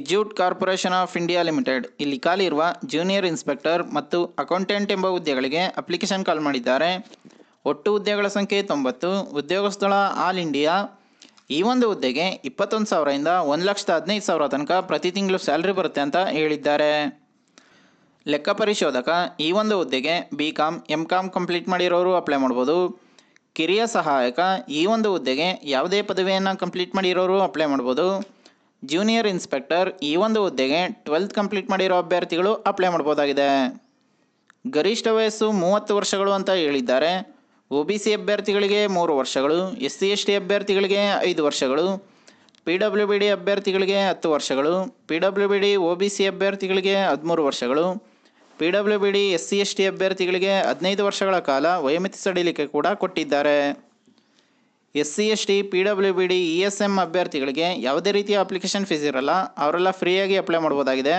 Jute corporation of India limited ಇಲ್ಲಿ ಖಾಲಿ ಇರುವ ಜೂನಿಯರ್ ಇನ್ಸ್ಪೆಕ್ಟರ್ ಮತ್ತು ಅಕೌಂಟೆಂಟ್ ಎಂಬ ಹುದ್ದೆಗಳಿಗೆ ಅಪ್ಲಿಕೇಶನ್ ಕಾಲ್ ಮಾಡಿದ್ದಾರೆ. ಒಟ್ಟು ಹುದ್ದೆಗಳ ಸಂಖ್ಯೆ 90. ಉದ್ಯೋಗ ಸ್ಥಳ ಆಲ್ ಇಂಡಿಯಾ. ಈ ಒಂದು ಹುದ್ದೆಗೆ 21,000ರಿಂದ 1,15,000 ತನಕ ಪ್ರತಿ ತಿಂಗಳು ಸ್ಯಾಲ್ರಿ ಬರುತ್ತೆ ಅಂತ ಹೇಳಿದ್ದಾರೆ. ಲೆಕ್ಕ ಪರಿಶೋಧಕ ಈ ಒಂದು ಹುದ್ದೆಗೆ BCom MCom ಕಂಪ್ಲೀಟ್ ಮಾಡಿರೋರು ಅಪ್ಲೈ ಮಾಡ್ಬೋದು. ಕಿರಿಯ ಸಹಾಯಕ ಈ ಒಂದು ಹುದ್ದೆಗೆ ಯಾವುದೇ ಪದವಿಯನ್ನು ಕಂಪ್ಲೀಟ್ ಮಾಡಿರೋರು ಅಪ್ಲೈ ಮಾಡ್ಬೋದು. ಜೂನಿಯರ್ ಇನ್ಸ್ಪೆಕ್ಟರ್ ಈ ಒಂದು ಹುದ್ದೆಗೆ 12th ಕಂಪ್ಲೀಟ್ ಮಾಡಿರೋ ಅಭ್ಯರ್ಥಿಗಳು ಅಪ್ಲೈ ಮಾಡ್ಬೋದಾಗಿದೆ. ಗರಿಷ್ಠ ವಯಸ್ಸು 30 ವರ್ಷಗಳು ಅಂತ ಹೇಳಿದ್ದಾರೆ. OBC ಅಭ್ಯರ್ಥಿಗಳಿಗೆ 3 ವರ್ಷಗಳು, SC ST ಅಭ್ಯರ್ಥಿಗಳಿಗೆ 5 ವರ್ಷಗಳು, PWBD ಅಭ್ಯರ್ಥಿಗಳಿಗೆ 10 ವರ್ಷಗಳು, PWBD OBC ಅಭ್ಯರ್ಥಿಗಳಿಗೆ 13 ವರ್ಷಗಳು, PWBD SC ST ಅಭ್ಯರ್ಥಿಗಳಿಗೆ 15 ವರ್ಷಗಳ ಕಾಲ ವಯೋಮಿತಿ ಸಡಿಲಿಕೆ ಕೂಡ ಕೊಟ್ಟಿದ್ದಾರೆ. SC ST PWBD ESM ಅಭ್ಯರ್ಥಿಗಳಿಗೆ ಯಾವುದೇ ರೀತಿಯ ಅಪ್ಲಿಕೇಶನ್ ಫೀಸ್ ಇರಲ್ಲ, ಅವರೆಲ್ಲ ಫ್ರೀಯಾಗಿ ಅಪ್ಲೈ ಮಾಡ್ಬೋದಾಗಿದೆ.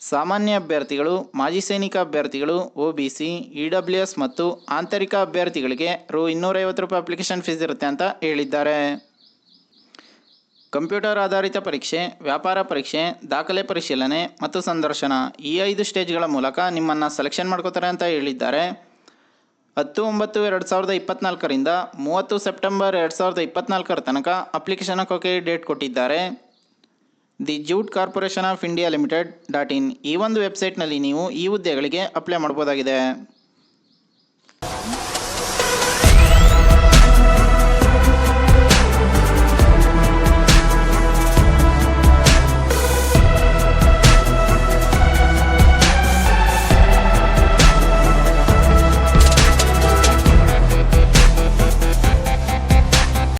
ಸಾಮಾನ್ಯ ಅಭ್ಯರ್ಥಿಗಳು, ಮಾಜಿ ಸೈನಿಕ ಅಭ್ಯರ್ಥಿಗಳು, OBC, EWS ಮತ್ತು ಆಂತರಿಕ ಅಭ್ಯರ್ಥಿಗಳಿಗೆ ₹250 ಅಪ್ಲಿಕೇಶನ್ ಫೀಸ್ ಇರುತ್ತೆ ಅಂತ ಹೇಳಿದ್ದಾರೆ. ಕಂಪ್ಯೂಟರ್ ಆಧಾರಿತ ಪರೀಕ್ಷೆ, ವ್ಯಾಪಾರ ಪರೀಕ್ಷೆ, ದಾಖಲೆ ಪರಿಶೀಲನೆ ಮತ್ತು ಸಂದರ್ಶನ ಈ 5 ಸ್ಟೇಜ್ಗಳ ಮೂಲಕ ನಿಮ್ಮನ್ನು ಸೆಲೆಕ್ಷನ್ ಮಾಡ್ಕೋತಾರೆ ಅಂತ ಹೇಳಿದ್ದಾರೆ. 10/9/2024ರಿಂದ 30 ಸೆಪ್ಟೆಂಬರ್ 2024 ತನಕ ಅಪ್ಲಿಕೇಶನ್ ಹಾಕೋಕೆ ಡೇಟ್ ಕೊಟ್ಟಿದ್ದಾರೆ. The jute corporation of India limited .in ಈ ಒಂದು ವೆಬ್ಸೈಟ್ನಲ್ಲಿ ನೀವು ಈ ಹುದ್ದೆಗಳಿಗೆ ಅಪ್ಲೈ ಮಾಡ್ಬೋದಾಗಿದೆ.